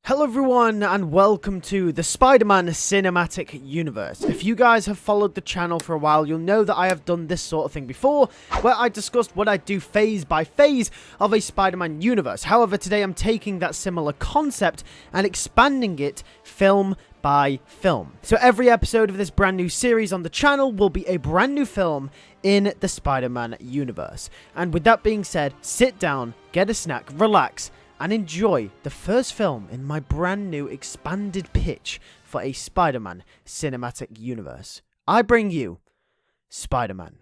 Hello everyone and welcome to the Spider-Man cinematic universe. If you guys have followed the channel for a while, you'll know that I have done this sort of thing before, where I discussed what I do phase by phase of a Spider-Man universe. However, today I'm taking that similar concept and expanding it film by film. So every episode of this brand new series on the channel will be a brand new film in the Spider-Man universe. And with that being said, sit down, get a snack, relax, and enjoy the first film in my brand new expanded pitch for a Spider-Man cinematic universe. I bring you Spider-Man.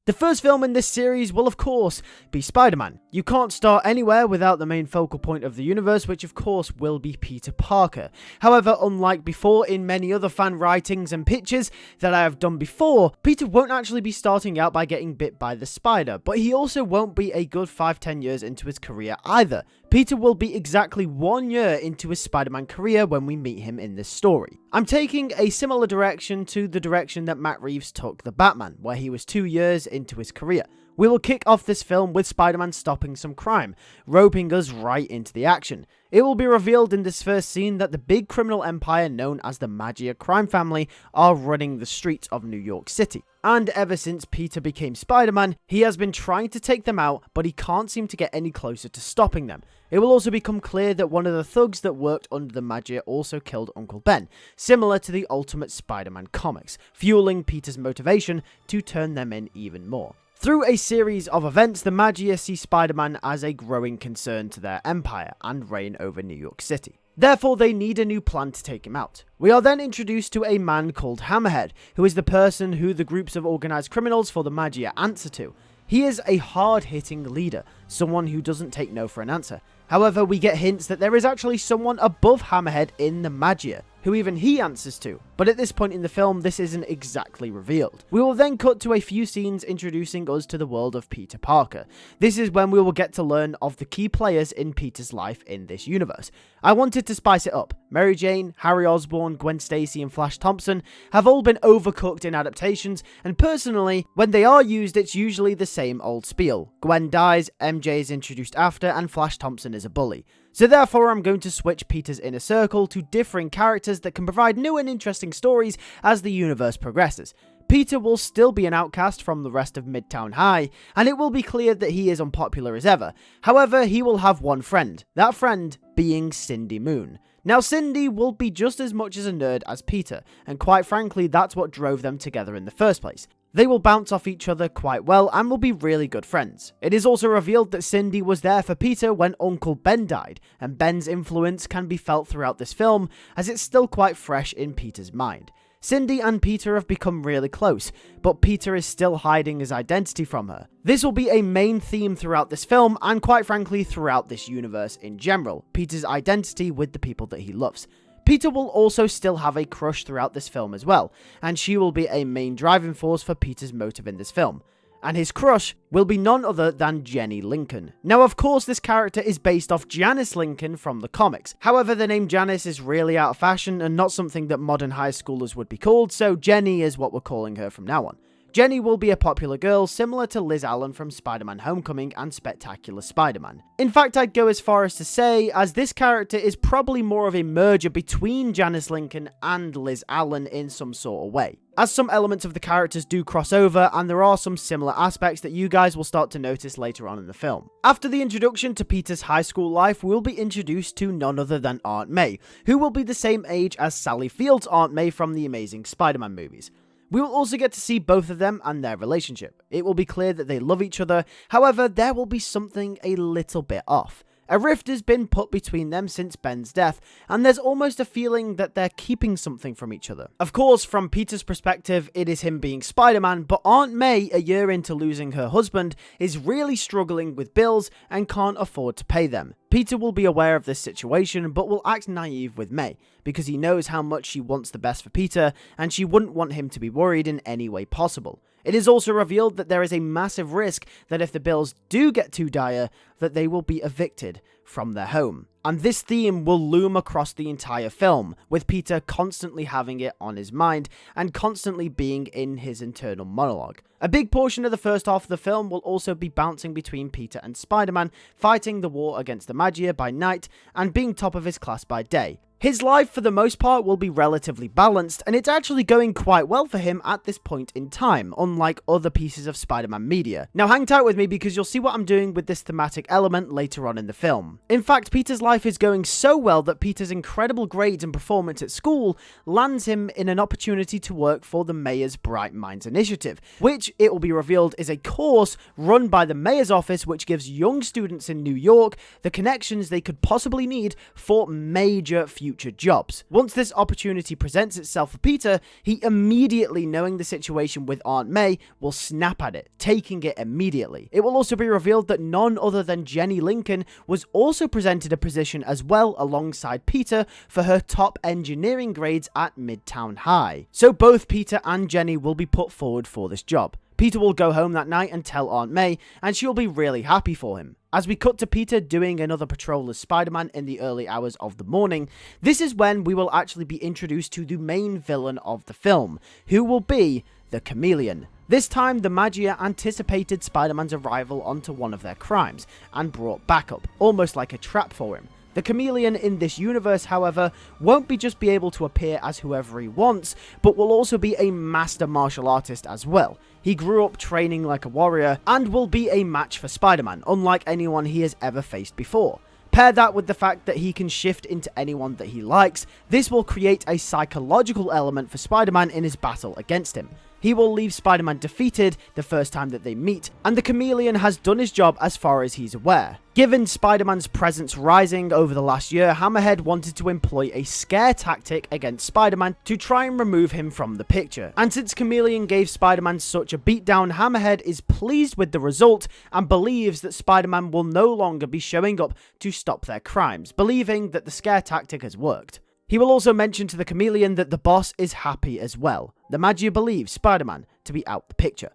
The first film in this series will, of course, be Spider-Man. You can't start anywhere without the main focal point of the universe, which of course will be Peter Parker. However, unlike before in many other fan writings and pitches that I have done before, Peter won't actually be starting out by getting bit by the spider, but he also won't be a good 5-10 years into his career either. Peter will be exactly 1 year into his Spider-Man career when we meet him in this story. I'm taking a similar direction to the direction that Matt Reeves took the Batman, where he was 2 years into his career. We will kick off this film with Spider-Man stopping some crime, roping us right into the action. It will be revealed in this first scene that the big criminal empire known as the Maggia Crime Family are running the streets of New York City. And ever since Peter became Spider-Man, he has been trying to take them out, but he can't seem to get any closer to stopping them. It will also become clear that one of the thugs that worked under the Maggia also killed Uncle Ben, similar to the Ultimate Spider-Man comics, fueling Peter's motivation to turn them in even more. Through a series of events, the Maggia see Spider-Man as a growing concern to their empire and reign over New York City. Therefore, they need a new plan to take him out. We are then introduced to a man called Hammerhead, who is the person who the groups of organized criminals for the Maggia answer to. He is a hard-hitting leader, someone who doesn't take no for an answer. However, we get hints that there is actually someone above Hammerhead in the Maggia, who even he answers to, but at this point in the film this isn't exactly revealed. We will then cut to a few scenes introducing us to the world of Peter Parker. This is when we will get to learn of the key players in Peter's life in this universe. I wanted to spice it up. Mary Jane, Harry Osborn, Gwen Stacy and Flash Thompson have all been overcooked in adaptations, and personally, when they are used it's usually the same old spiel. Gwen dies, MJ is introduced after, and Flash Thompson is a bully. So therefore I'm going to switch Peter's inner circle to differing characters that can provide new and interesting stories as the universe progresses. Peter will still be an outcast from the rest of Midtown High, and it will be clear that he is unpopular as ever. However, he will have one friend, that friend being Cindy Moon. Now Cindy will be just as much as a nerd as Peter, and quite frankly that's what drove them together in the first place. They will bounce off each other quite well and will be really good friends. It is also revealed that Cindy was there for Peter when Uncle Ben died, and Ben's influence can be felt throughout this film as it's still quite fresh in Peter's mind. Cindy and Peter have become really close, but Peter is still hiding his identity from her. This will be a main theme throughout this film and quite frankly throughout this universe in general, Peter's identity with the people that he loves. Peter will also still have a crush throughout this film as well, and she will be a main driving force for Peter's motive in this film. And his crush will be none other than Jenny Lincoln. Now of course this character is based off Janice Lincoln from the comics. However, the name Janice is really out of fashion and not something that modern high schoolers would be called, so Jenny is what we're calling her from now on. Jenny will be a popular girl similar to Liz Allen from Spider-Man Homecoming and Spectacular Spider-Man. In fact, I'd go as far as to say, as this character is probably more of a merger between Janice Lincoln and Liz Allen in some sort of way, as some elements of the characters do cross over and there are some similar aspects that you guys will start to notice later on in the film. After the introduction to Peter's high school life, we'll be introduced to none other than Aunt May, who will be the same age as Sally Field's Aunt May from the Amazing Spider-Man movies. We will also get to see both of them and their relationship. It will be clear that they love each other, however there will be something a little bit off. A rift has been put between them since Ben's death, and there's almost a feeling that they're keeping something from each other. Of course, from Peter's perspective, it is him being Spider-Man, but Aunt May, a year into losing her husband, is really struggling with bills and can't afford to pay them. Peter will be aware of this situation, but will act naive with May, because he knows how much she wants the best for Peter, and she wouldn't want him to be worried in any way possible. It is also revealed that there is a massive risk that if the bills do get too dire, that they will be evicted from their home. And this theme will loom across the entire film, with Peter constantly having it on his mind and constantly being in his internal monologue. A big portion of the first half of the film will also be bouncing between Peter and Spider-Man, fighting the war against the Maggia by night and being top of his class by day. His life, for the most part, will be relatively balanced, and it's actually going quite well for him at this point in time, unlike other pieces of Spider-Man media. Now hang tight with me because you'll see what I'm doing with this thematic element later on in the film. In fact, Peter's life is going so well that Peter's incredible grades and performance at school lands him in an opportunity to work for the Mayor's Bright Minds Initiative, which, it will be revealed, is a course run by the Mayor's office which gives young students in New York the connections they could possibly need for major future jobs. Once this opportunity presents itself for Peter, he immediately, knowing the situation with Aunt May, will snap at it, taking it immediately. It will also be revealed that none other than Jenny Lincoln was also presented a position as well alongside Peter for her top engineering grades at Midtown High. So both Peter and Jenny will be put forward for this job. Peter will go home that night and tell Aunt May, and she'll be really happy for him. As we cut to Peter doing another patrol as Spider-Man in the early hours of the morning, this is when we will actually be introduced to the main villain of the film, who will be the Chameleon. This time, the Maggia anticipated Spider-Man's arrival onto one of their crimes, and brought backup, almost like a trap for him. The Chameleon in this universe, however, won't just be able to appear as whoever he wants, but will also be a master martial artist as well. He grew up training like a warrior, and will be a match for Spider-Man, unlike anyone he has ever faced before. Pair that with the fact that he can shift into anyone that he likes, this will create a psychological element for Spider-Man in his battle against him. He will leave Spider-Man defeated the first time that they meet, and the Chameleon has done his job as far as he's aware. Given Spider-Man's presence rising over the last year, Hammerhead wanted to employ a scare tactic against Spider-Man to try and remove him from the picture. And since Chameleon gave Spider-Man such a beatdown, Hammerhead is pleased with the result and believes that Spider-Man will no longer be showing up to stop their crimes, believing that the scare tactic has worked. He will also mention to the Chameleon that the boss is happy as well. The Maggia believes Spider-Man to be out the picture.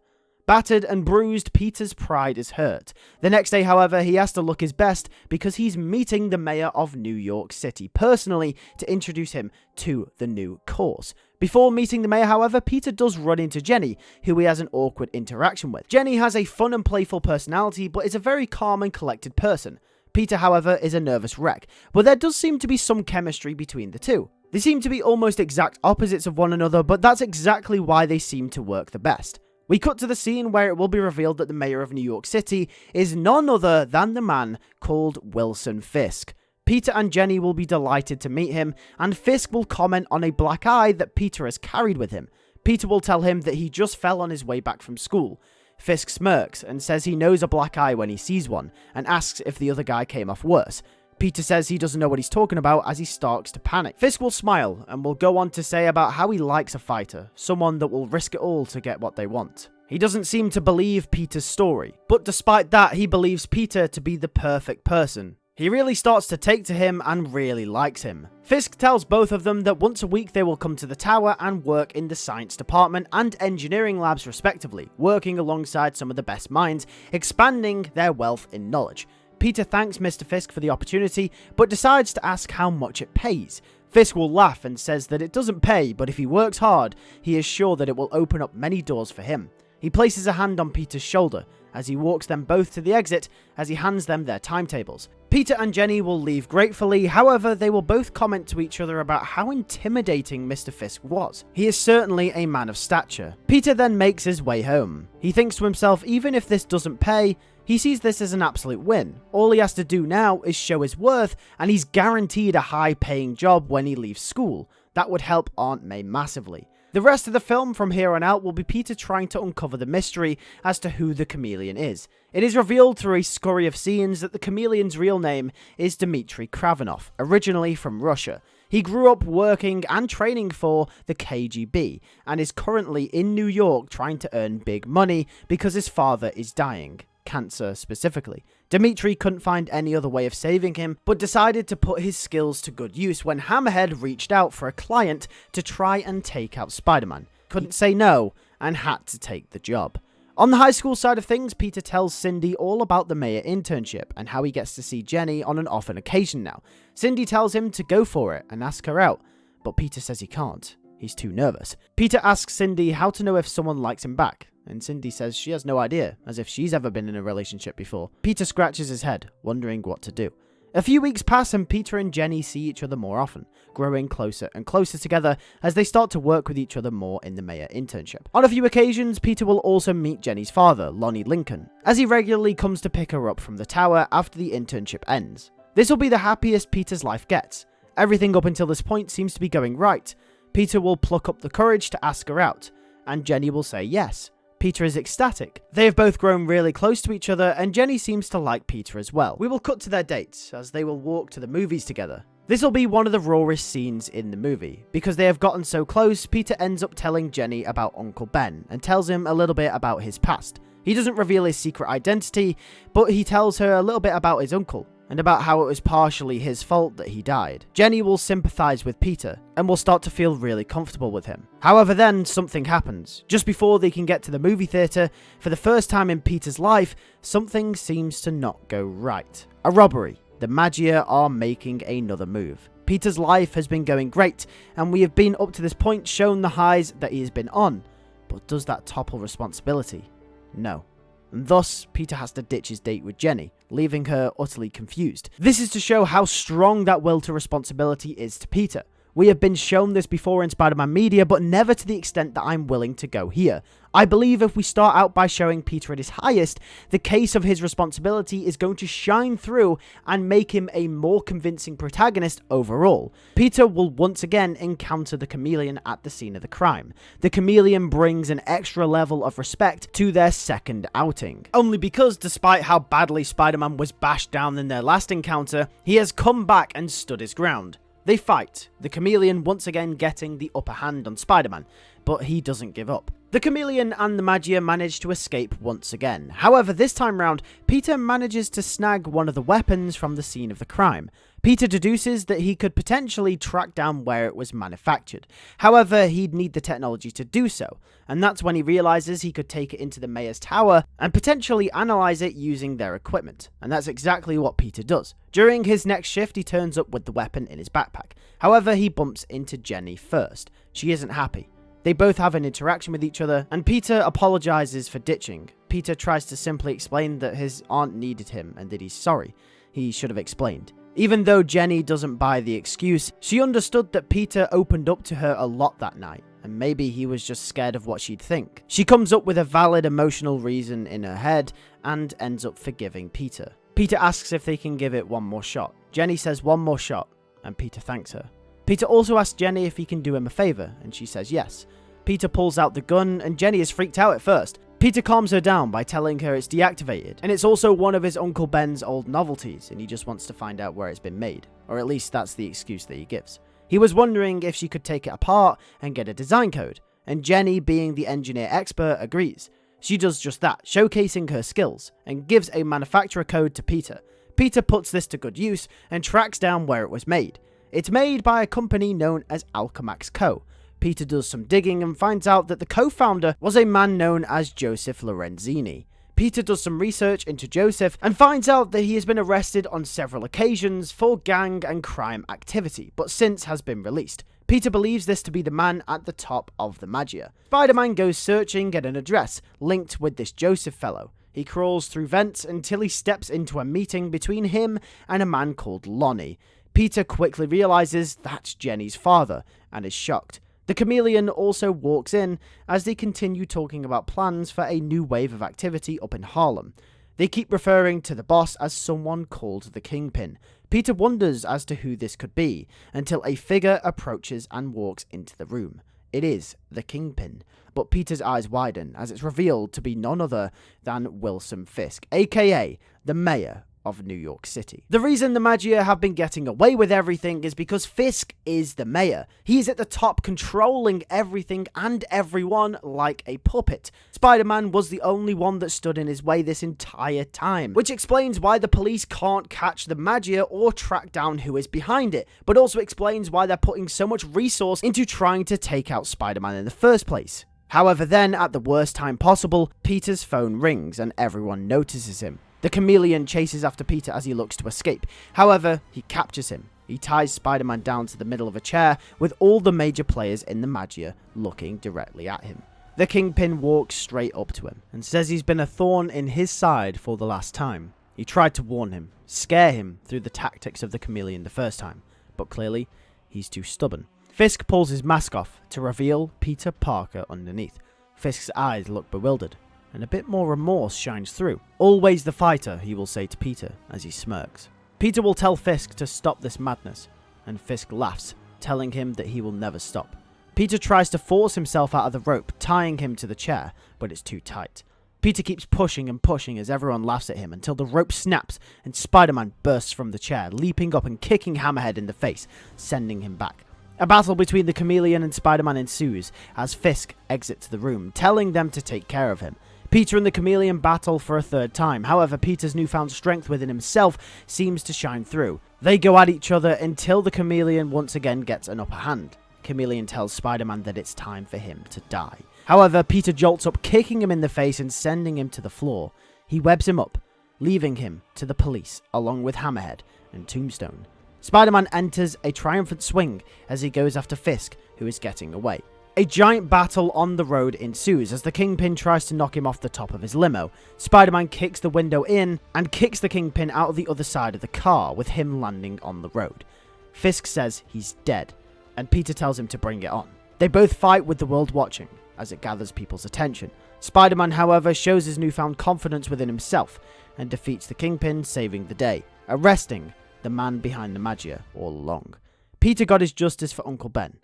Battered and bruised, Peter's pride is hurt. The next day, however, he has to look his best because he's meeting the mayor of New York City personally to introduce him to the new course. Before meeting the mayor, however, Peter does run into Jenny, who he has an awkward interaction with. Jenny has a fun and playful personality, but is a very calm and collected person. Peter, however, is a nervous wreck, but there does seem to be some chemistry between the two. They seem to be almost exact opposites of one another, but that's exactly why they seem to work the best. We cut to the scene where it will be revealed that the mayor of New York City is none other than the man called Wilson Fisk. Peter and Jenny will be delighted to meet him, and Fisk will comment on a black eye that Peter has carried with him. Peter will tell him that he just fell on his way back from school. Fisk smirks and says he knows a black eye when he sees one, and asks if the other guy came off worse. Peter says he doesn't know what he's talking about as he starts to panic. Fisk will smile and will go on to say about how he likes a fighter, someone that will risk it all to get what they want. He doesn't seem to believe Peter's story, but despite that, he believes Peter to be the perfect person. He really starts to take to him and really likes him. Fisk tells both of them that once a week they will come to the tower and work in the science department and engineering labs respectively, working alongside some of the best minds, expanding their wealth in knowledge. Peter thanks Mr. Fisk for the opportunity, but decides to ask how much it pays. Fisk will laugh and says that it doesn't pay, but if he works hard, he is sure that it will open up many doors for him. He places a hand on Peter's shoulder as he walks them both to the exit as he hands them their timetables. Peter and Jenny will leave gratefully, however they will both comment to each other about how intimidating Mr. Fisk was. He is certainly a man of stature. Peter then makes his way home. He thinks to himself, even if this doesn't pay, he sees this as an absolute win. All he has to do now is show his worth, and he's guaranteed a high-paying job when he leaves school. That would help Aunt May massively. The rest of the film from here on out will be Peter trying to uncover the mystery as to who the Chameleon is. It is revealed through a scurry of scenes that the Chameleon's real name is Dmitry Kravinov, originally from Russia. He grew up working and training for the KGB, and is currently in New York trying to earn big money because his father is dying. Cancer specifically. Dmitry couldn't find any other way of saving him, but decided to put his skills to good use when Hammerhead reached out for a client to try and take out Spider-Man. Couldn't say no, and had to take the job. On the high school side of things, Peter tells Cindy all about the mayor internship and how he gets to see Jenny on an often occasion now. Cindy tells him to go for it and ask her out, but Peter says he can't. He's too nervous. Peter asks Cindy how to know if someone likes him back, and Cindy says she has no idea, as if she's ever been in a relationship before. Peter scratches his head, wondering what to do. A few weeks pass and Peter and Jenny see each other more often, growing closer and closer together as they start to work with each other more in the mayor internship. On a few occasions, Peter will also meet Jenny's father, Lonnie Lincoln, as he regularly comes to pick her up from the tower after the internship ends. This will be the happiest Peter's life gets. Everything up until this point seems to be going right. Peter will pluck up the courage to ask her out, and Jenny will say yes. Peter is ecstatic. They have both grown really close to each other, and Jenny seems to like Peter as well. We will cut to their dates, as they will walk to the movies together. This will be one of the rawest scenes in the movie. Because they have gotten so close, Peter ends up telling Jenny about Uncle Ben, and tells him a little bit about his past. He doesn't reveal his secret identity, but he tells her a little bit about his uncle, and about how it was partially his fault that he died. Jenny will sympathize with Peter, and will start to feel really comfortable with him. However, then something happens. Just before they can get to the movie theater, for the first time in Peter's life, something seems to not go right. A robbery. The Maggia are making another move. Peter's life has been going great, and we have been up to this point shown the highs that he has been on. But does that topple responsibility? No. And thus, Peter has to ditch his date with Jenny, leaving her utterly confused. This is to show how strong that will to responsibility is to Peter. We have been shown this before in Spider-Man media, but never to the extent that I'm willing to go here. I believe if we start out by showing Peter at his highest, the case of his responsibility is going to shine through and make him a more convincing protagonist overall. Peter will once again encounter the Chameleon at the scene of the crime. The Chameleon brings an extra level of respect to their second outing. Only because, despite how badly Spider-Man was bashed down in their last encounter, he has come back and stood his ground. They fight, the Chameleon once again getting the upper hand on Spider-Man, but he doesn't give up. The Chameleon and the Maggia manage to escape once again. However, this time round, Peter manages to snag one of the weapons from the scene of the crime. Peter deduces that he could potentially track down where it was manufactured. However, he'd need the technology to do so, and that's when he realizes he could take it into the mayor's tower and potentially analyze it using their equipment. And that's exactly what Peter does. During his next shift, he turns up with the weapon in his backpack. However, he bumps into Jenny first. She isn't happy. They both have an interaction with each other, and Peter apologizes for ditching. Peter tries to simply explain that his aunt needed him and that he's sorry. He should have explained. Even though Jenny doesn't buy the excuse, she understood that Peter opened up to her a lot that night, and maybe he was just scared of what she'd think. She comes up with a valid emotional reason in her head, and ends up forgiving Peter. Peter asks if they can give it one more shot. Jenny says one more shot, and Peter thanks her. Peter also asks Jenny if he can do him a favor, and she says yes. Peter pulls out the gun, and Jenny is freaked out at first. Peter calms her down by telling her it's deactivated, and it's also one of his Uncle Ben's old novelties, and he just wants to find out where it's been made. Or at least that's the excuse that he gives. He was wondering if she could take it apart and get a design code, and Jenny, being the engineer expert, agrees. She does just that, showcasing her skills, and gives a manufacturer code to Peter. Peter puts this to good use, and tracks down where it was made. It's made by a company known as Alchemax Co. Peter does some digging and finds out that the co-founder was a man known as Joseph Lorenzini. Peter does some research into Joseph and finds out that he has been arrested on several occasions for gang and crime activity, but since has been released. Peter believes this to be the man at the top of the Maggia. Spider-Man goes searching at an address linked with this Joseph fellow. He crawls through vents until he steps into a meeting between him and a man called Lonnie. Peter quickly realizes that's Jenny's father and is shocked. The Chameleon also walks in as they continue talking about plans for a new wave of activity up in Harlem. They keep referring to the boss as someone called the Kingpin. Peter wonders as to who this could be, until a figure approaches and walks into the room. It is the Kingpin, but Peter's eyes widen as it's revealed to be none other than Wilson Fisk, aka the mayor of New York City. The reason the Maggia have been getting away with everything is because Fisk is the mayor. He is at the top, controlling everything and everyone like a puppet. Spider-Man was the only one that stood in his way this entire time, which explains why the police can't catch the Maggia or track down who is behind it, but also explains why they're putting so much resource into trying to take out Spider-Man in the first place. However, then, at the worst time possible, Peter's phone rings and everyone notices him. The Chameleon chases after Peter as he looks to escape. However, he captures him. He ties Spider-Man down to the middle of a chair with all the major players in the Maggia looking directly at him. The Kingpin walks straight up to him and says he's been a thorn in his side for the last time. He tried to warn him, scare him through the tactics of the Chameleon the first time, but clearly he's too stubborn. Fisk pulls his mask off to reveal Peter Parker underneath. Fisk's eyes look bewildered, and a bit more remorse shines through. "Always the fighter," he will say to Peter as he smirks. Peter will tell Fisk to stop this madness, and Fisk laughs, telling him that he will never stop. Peter tries to force himself out of the rope, tying him to the chair, but it's too tight. Peter keeps pushing and pushing as everyone laughs at him until the rope snaps and Spider-Man bursts from the chair, leaping up and kicking Hammerhead in the face, sending him back. A battle between the Chameleon and Spider-Man ensues as Fisk exits the room, telling them to take care of him. Peter and the Chameleon battle for a third time. However, Peter's newfound strength within himself seems to shine through. They go at each other until the Chameleon once again gets an upper hand. Chameleon tells Spider-Man that it's time for him to die. However, Peter jolts up, kicking him in the face and sending him to the floor. He webs him up, leaving him to the police, along with Hammerhead and Tombstone. Spider-Man enters a triumphant swing as he goes after Fisk, who is getting away. A giant battle on the road ensues as the Kingpin tries to knock him off the top of his limo. Spider-Man kicks the window in and kicks the Kingpin out of the other side of the car, with him landing on the road. Fisk says he's dead, and Peter tells him to bring it on. They both fight with the world watching, as it gathers people's attention. Spider-Man, however, shows his newfound confidence within himself and defeats the Kingpin, saving the day, arresting the man behind the Maggia all along. Peter got his justice for Uncle Ben.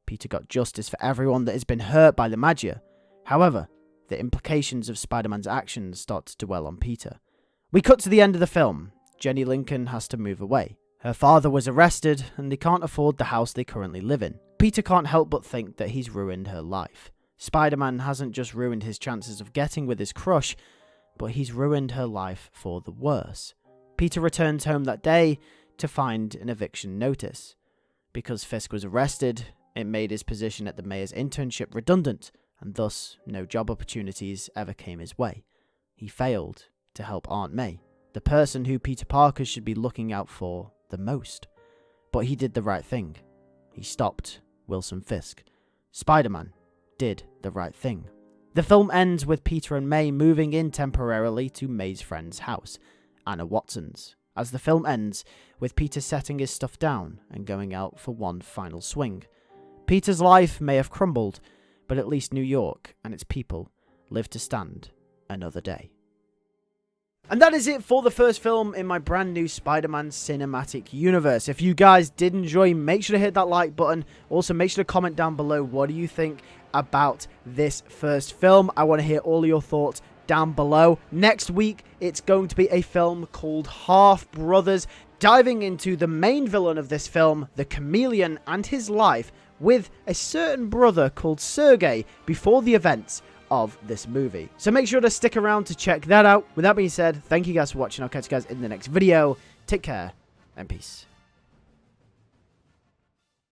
Peter got justice for everyone that has been hurt by the Maggia. However, the implications of Spider-Man's actions start to dwell on Peter. We cut to the end of the film. Jenny Lincoln has to move away. Her father was arrested, and they can't afford the house they currently live in. Peter can't help but think that he's ruined her life. Spider-Man hasn't just ruined his chances of getting with his crush, but he's ruined her life for the worse. Peter returns home that day to find an eviction notice. Because Fisk was arrested, it made his position at the mayor's internship redundant, and thus no job opportunities ever came his way. He failed to help Aunt May, the person who Peter Parker should be looking out for the most. But he did the right thing. He stopped Wilson Fisk. Spider-Man did the right thing. The film ends with Peter and May moving in temporarily to May's friend's house, Anna Watson's, as the film ends with Peter setting his stuff down and going out for one final swing. Peter's life may have crumbled, but at least New York and its people live to stand another day. And that is it for the first film in my brand new Spider-Man cinematic universe. If you guys did enjoy, make sure to hit that like button. Also, make sure to comment down below, what do you think about this first film? I want to hear all of your thoughts down below. Next week, it's going to be a film called Half Brothers, diving into the main villain of this film, the Chameleon, and his life with a certain brother called Sergey before the events of this movie. So make sure to stick around to check that out. With that being said, thank you guys for watching. I'll catch you guys in the next video. Take care and peace.